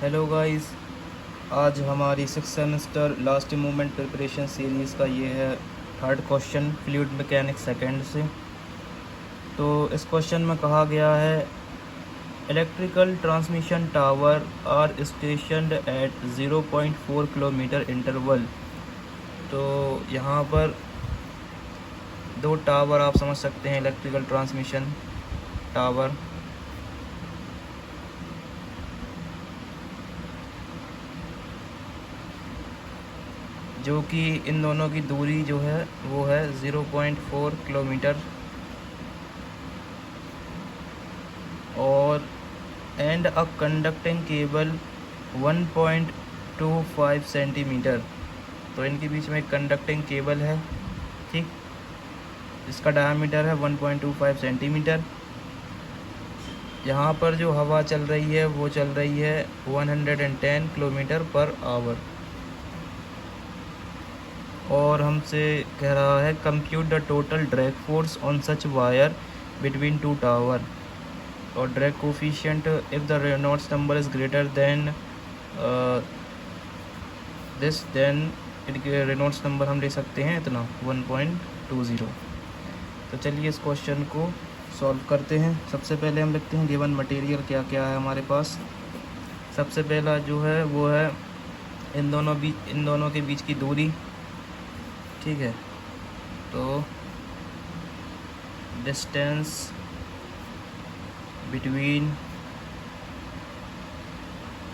Hello guys, आज हमारी 6 semester last moment preparation series का ये है third question fluid mechanics second से। तो इस क्वेश्चन में कहा गया है electrical transmission tower are stationed at 0.4 kilometre interval. तो यहाँ पर दो टावर आप समझ सकते हैं, इलेक्ट्रिकल ट्रांसमिशन टावर, जो कि इन दोनों की दूरी जो है वो है 0.4 किलोमीटर, और and a conducting cable 1.25 centimetre. तो इनके बीच में एक कंडक्टिंग केबल है, ठीक, इसका डायमीटर है 1.25 सेंटीमीटर। यहाँ पर जो हवा चल रही है वो चल रही है 110 किलोमीटर पर आवर। और हमसे कह रहा है compute the total drag force on such wire between two tower, और drag coefficient if the Reynolds number is greater than this, then Reynolds number हम ले सकते हैं इतना 1.20। तो चलिए इस क्वेश्चन को सॉल्व करते हैं। सबसे पहले हम लिखते हैं गिवन मटेरियल क्या क्या है हमारे पास। सबसे पहला जो है वो है इन दोनों के बीच की दूरी, ठीक है। तो डिस्टेंस बिटवीन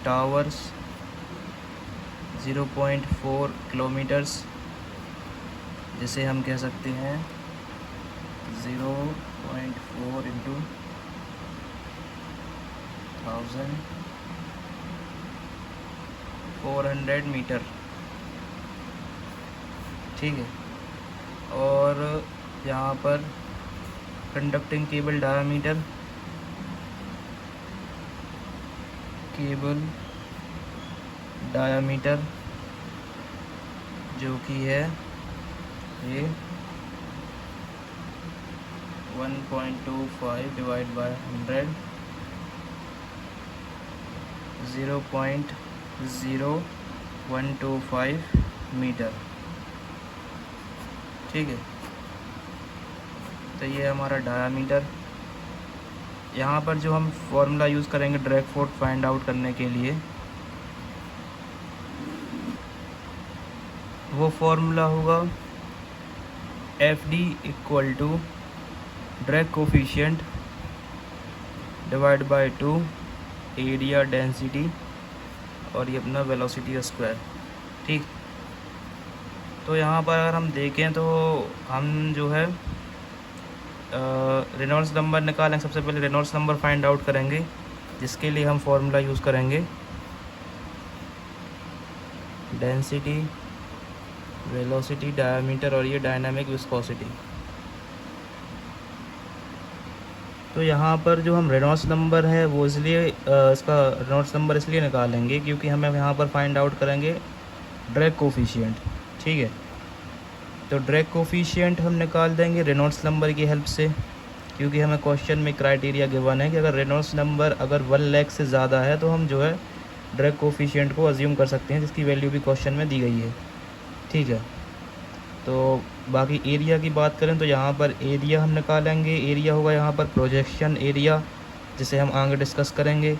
टावर्स 0.4 किलोमीटर्स, जिसे हम कह सकते हैं 0.4 इंटू 1400 मीटर, ठीक है। और यहाँ पर कंडक्टिंग केबल डायमीटर, जो कि है ये 1.25 डिवाइड बाय 100, 0.0125 मीटर, ठीक है। तो ये हमारा डायामीटर। यहाँ पर जो हम फॉर्मूला यूज़ करेंगे ड्रैग फोर्स फाइंड आउट करने के लिए, वो फॉर्मूला होगा FD equal to drag coefficient divide by 2 area density, और ये अपना वेलोसिटी स्क्वायर, ठीक। तो यहाँ पर अगर हम देखें तो हम जो है रेनॉल्ड्स नंबर निकालें। सबसे पहले रेनॉल्ड्स नंबर फाइंड आउट करेंगे, जिसके लिए हम फॉर्मूला यूज़ करेंगे डेंसिटी, वेलोसिटी, डायमीटर, और ये डायनामिक विस्कोसिटी। तो यहाँ पर जो हम रेनॉल्ड्स नंबर है वो इसलिए इसका रेनॉल्ड्स नंबर इसलिए निकालेंगे क्योंकि हमें यहाँ पर फाइंड आउट करेंगे ड्रैग कोफिशिएंट, ठीक है। तो ड्रैग कोफिशिएंट हम निकाल देंगे रेनॉल्ड्स नंबर की हेल्प से, क्योंकि हमें क्वेश्चन में क्राइटेरिया गिवन है कि अगर रेनॉल्ड्स नंबर अगर 1 लाख से ज़्यादा है तो हम जो है ड्रैग कोफिशिएंट को अज्यूम कर सकते हैं, जिसकी वैल्यू भी क्वेश्चन में दी गई है, ठीक है। तो बाकी एरिया की बात करें तो यहाँ पर एरिया हम निकालेंगे। एरिया होगा यहाँ पर प्रोजेक्शन एरिया, जिसे हम आगे डिस्कस करेंगे।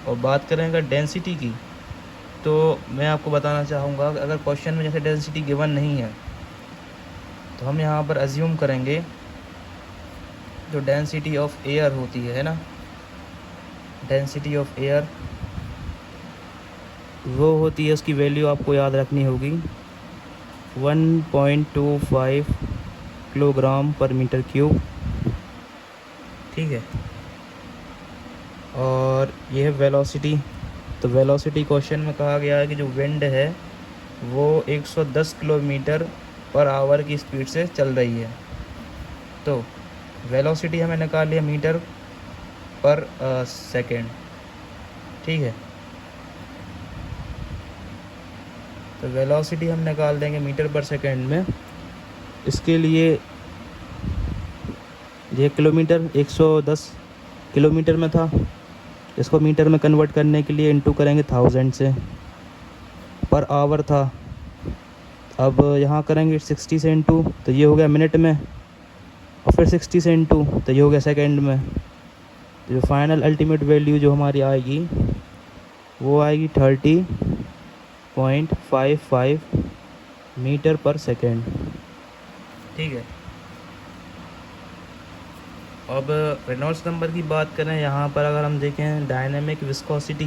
और बात करेंगे डेंसिटी की, तो मैं आपको बताना चाहूँगा अगर क्वेश्चन में जैसे डेंसिटी गिवन नहीं है तो हम यहाँ पर अज्यूम करेंगे जो डेंसिटी ऑफ एयर होती है ना, डेंसिटी ऑफ एयर वो होती है, उसकी वैल्यू आपको याद रखनी होगी 1.25 किलोग्राम पर मीटर क्यूब, ठीक है। और ये है वेलोसिटी। तो वेलोसिटी क्वेश्चन में कहा गया है कि जो विंड है वो 110 किलोमीटर पर आवर की स्पीड से चल रही है। तो वेलोसिटी हमें निकाल लिया मीटर पर सेकेंड, ठीक है। तो वेलोसिटी हम निकाल देंगे मीटर पर सेकेंड में। इसके लिए ये किलोमीटर 110 किलोमीटर में था, इसको मीटर में कन्वर्ट करने के लिए इनटू करेंगे 1000 से, पर आवर था। अब यहाँ करेंगे 60 से इनटू, तो ये हो गया मिनट में, और फिर 60 से इनटू तो ये हो गया सेकंड में। तो जो फाइनल अल्टीमेट वैल्यू जो हमारी आएगी वो आएगी 30.55 मीटर पर सेकेंड। ठीक है। अब रेनॉल्ड्स नंबर की बात करें, यहाँ पर अगर हम देखें डायनेमिक विस्कोसिटी,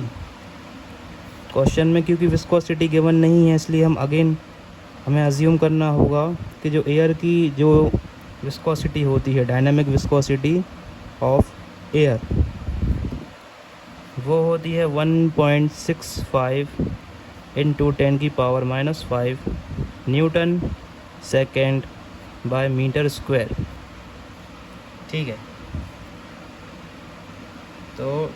क्वेश्चन में क्योंकि विस्कोसिटी गिवन नहीं है इसलिए हम अगेन हमें अज्यूम करना होगा कि जो एयर की जो विस्कोसिटी होती है, डायनेमिक विस्कोसिटी ऑफ एयर, वो होती है 1.65 into 10⁻⁻5 newton second by metre square. ठीक है। तो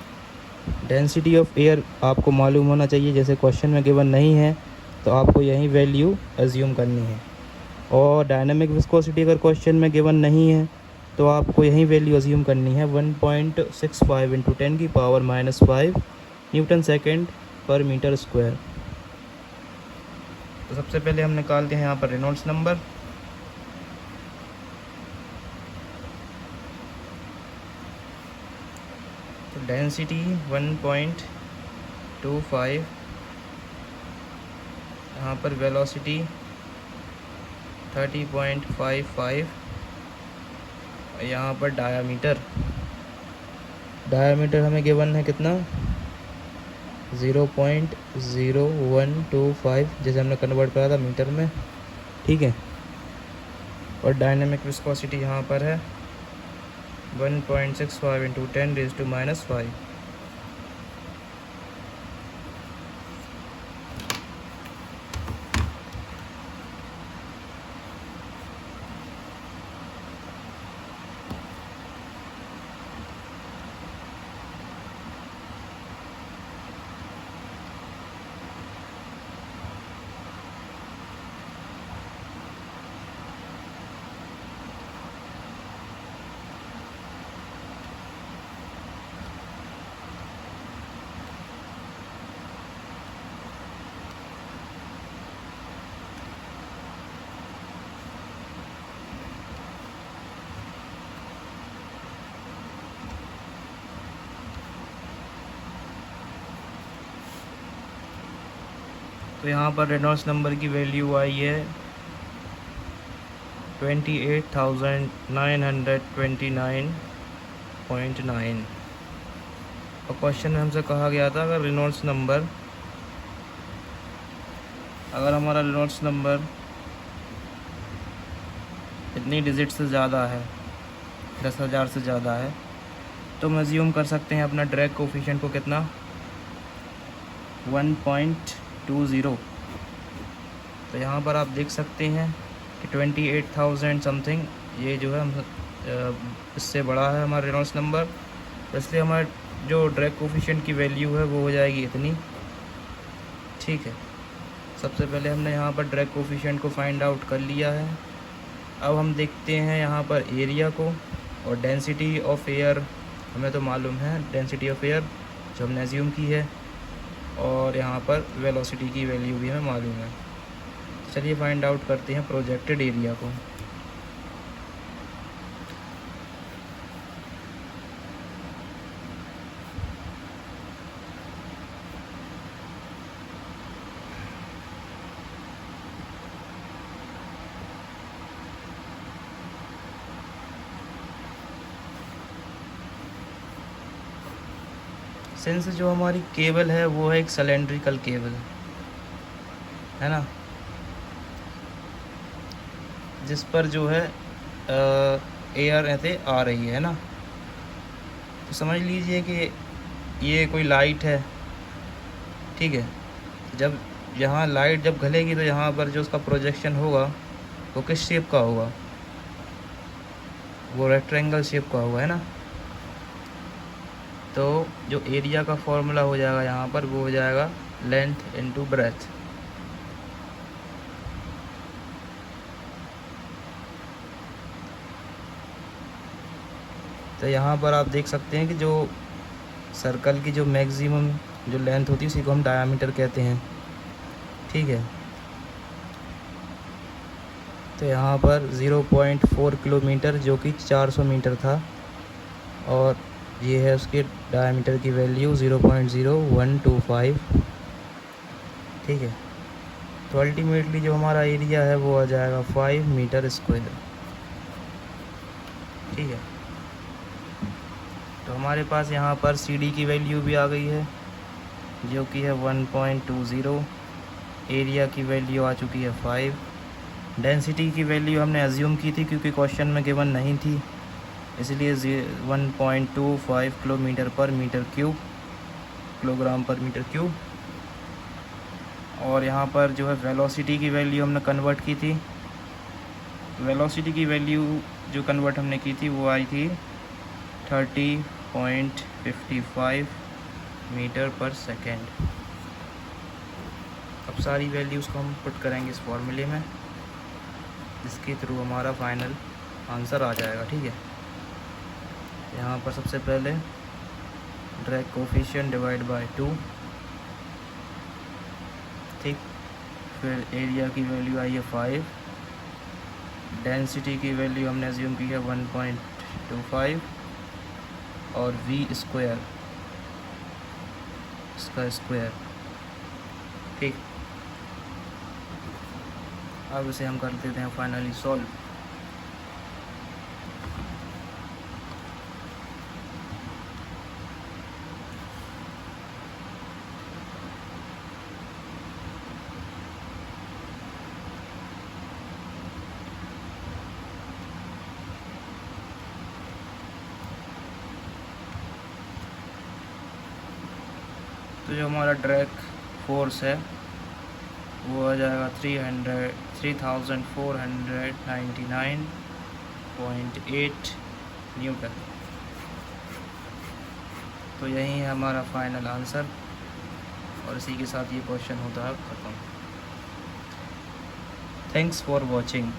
डेंसिटी ऑफ एयर आपको मालूम होना चाहिए, जैसे क्वेश्चन में गिवन नहीं है तो आपको यही वैल्यू एज्यूम करनी है। और डायनामिक विस्कोसिटी अगर क्वेश्चन में गिवन नहीं है तो आपको यही वैल्यू एज्यूम करनी है 1.65 इंटू 10⁻⁻5 न्यूटन सेकेंड पर मीटर स्क्वायर। तो सबसे पहले हम निकालते हैं यहाँ पर रेनॉल्ड्स नंबर। तो डेंसिटी 1.25, यहाँ पर वेलोसिटी 30.55, यहाँ पर डायामीटर हमें गिवन है कितना 0.0125, जैसे हमने कन्वर्ट करा था मीटर में। ठीक है। और डायनेमिक विस्कोसिटी यहाँ पर है 1.65 इंटू 10⁻⁻5। तो यहाँ पर रेनॉल्ड्स नंबर की वैल्यू आई है 28,929.9। और क्वेश्चन में हमसे कहा गया था अगर हमारा रेनॉल्ड्स नंबर इतनी डिजिट से ज़्यादा है, 10,000 से ज़्यादा है, तो हम अज्यूम कर सकते हैं अपना ड्रैग कोफिशिएंट को कितना 1.20। तो यहाँ पर आप देख सकते हैं कि 28,000 समथिंग, ये जो है हम इससे बड़ा है हमारा रेनॉल्ड्स नंबर, तो इसलिए हमारा जो ड्रैग कोफिशिएंट की वैल्यू है वो हो जाएगी इतनी। ठीक है। सबसे पहले हमने यहाँ पर ड्रैग कोफिशिएंट को फाइंड आउट कर लिया है। अब हम देखते हैं यहाँ पर एरिया को, और डेंसिटी ऑफ एयर हमें तो मालूम है, डेंसिटी ऑफ एयर जो हमने एज्यूम की है, और यहाँ पर वेलोसिटी की वैल्यू भी हमें मालूम है। चलिए फाइंड आउट करते हैं प्रोजेक्टेड एरिया को। सिंस जो हमारी केबल है वो है एक सिलेंड्रिकल केबल, है ना, जिस पर जो है एयर ऐसे आ रही है ना, तो समझ लीजिए कि ये कोई लाइट है। ठीक है। जब यहाँ लाइट जब घलेगी तो यहाँ पर जो उसका प्रोजेक्शन होगा वो किस शेप का होगा, वो रेक्टेंगल शेप का होगा, है ना। तो जो एरिया का फॉर्मूला हो जाएगा यहाँ पर वो हो जाएगा लेंथ इनटू ब्रेथ। तो यहाँ पर आप देख सकते हैं कि जो सर्कल की जो मैक्सिमम जो लेंथ होती है उसी को हम डायामीटर कहते हैं, ठीक है। तो यहाँ पर 0.4 किलोमीटर जो कि 400 मीटर था, और ये है उसके डायामीटर की वैल्यू 0.0125, ठीक है। तो अल्टीमेटली जो हमारा एरिया है वो आ जाएगा 5 मीटर स्क्वायर, ठीक है। तो हमारे पास यहाँ पर CD की वैल्यू भी आ गई है जो कि है 1.20, एरिया की वैल्यू आ चुकी है 5, डेंसिटी की वैल्यू हमने अज्यूम की थी क्योंकि क्वेश्चन में गिवन नहीं थी, इसलिए 1.25 किलोमीटर पर मीटर क्यूब, किलोग्राम पर मीटर क्यूब। और यहाँ पर जो है वेलोसिटी की वैल्यू हमने कन्वर्ट की थी, वेलोसिटी की वैल्यू जो कन्वर्ट हमने की थी वो आई थी 30.55 मीटर पर सेकेंड। अब सारी वैल्यूज़ को हम पुट करेंगे इस फॉर्मूले में, इसके थ्रू हमारा फाइनल आंसर आ जाएगा, ठीक है। यहाँ पर सबसे पहले ड्रैग कोफिशिएंट डिवाइड बाय 2, ठीक। फिर एरिया की वैल्यू आई है 5, डेंसिटी की वैल्यू हमने अज्यूम की है 1.25, और v स्क्वायर, इसका स्क्वायर, ठीक। अब इसे हम कर देते हैं फाइनली सॉल्व। तो जो हमारा ड्रैग फोर्स है वो आ जाएगा 3499.8 न्यूटन। तो यही है हमारा फाइनल आंसर, और इसी के साथ ये क्वेश्चन होता है ख़त्म। Thanks for watching.